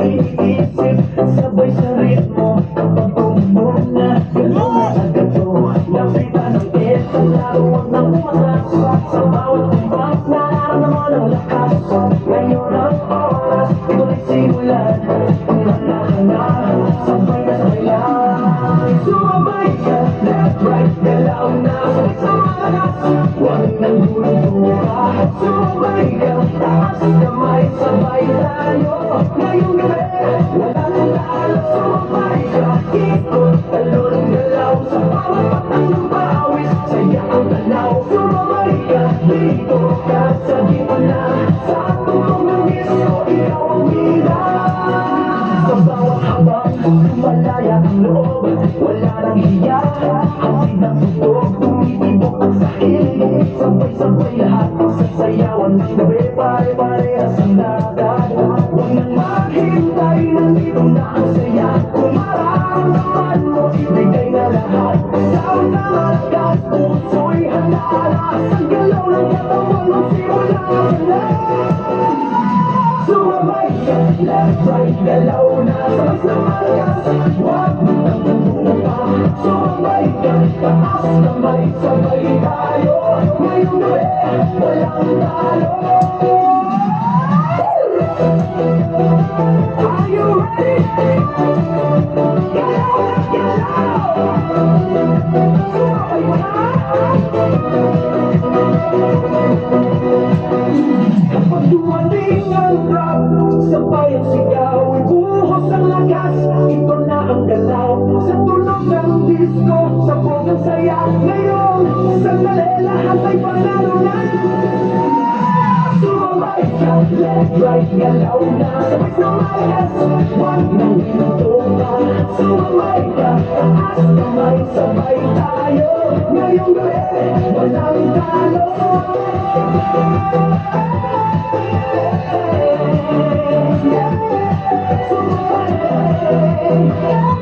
iniisip, sabay sa ritmo. Kapag tumubog na, gano'n na agad to. Lapitan ng ito, laruan ng umakas. Sa bawat tumbak, nararamdaman ang lakas. Ngayon ang oras, tuloy simulan. Umala ka na, sabay na sabay lang. Sumabay ka, left, right, galaw na. Sabay sa malakas, huwag nang hulog-hula. Sumabay ka, taas kamay, sabay tayo. Ngayong gabi, walang talo. Sumabay ka, ikot, talon, galaw. Sa bawat patak ng pawis, saya ang tanaw. Sumabay ka, dito ka sa gitna. Sa tulong ng disco, ikaw ang bida. Sa bawat habang, malaya ang loob. Wala nang hiya, hangin ng tugtog. Tumitibok ang sakit, sabay-sabay lahat. Sasayawan ng gabi, pare-parehas ang dagat. Huwag nang maghintay, nandito na ang saya. Kung mararamdaman mo, ibigay na lahat. Sound na malakas, puso'y handa-handa. Sa galaw ng katawan, magsimula ka na. Sumabay ka, left, right, galaw na. Sabay sa malakas, huwag nang bumuka. Sumabay ka, taas kamay, sabay tayo. Ngayong gabi, walang talo. Are you ready? Galaw na galaw! Sumabay mo na! Kapag dumating ang drop, sabay ang sigaw, ibuhos ang lakas. Ito na ang galaw, sa tunog ng disco, sabog ang saya. Ngayon, sandali, lahat ay panalo na. Sumabay ka, left, right, galaw na. Sabay sa malakas, huwag nang inutuka. Sumabay ka, taas kamay, sabay tayo. Ngayong gabi, walang talo. Sumabay.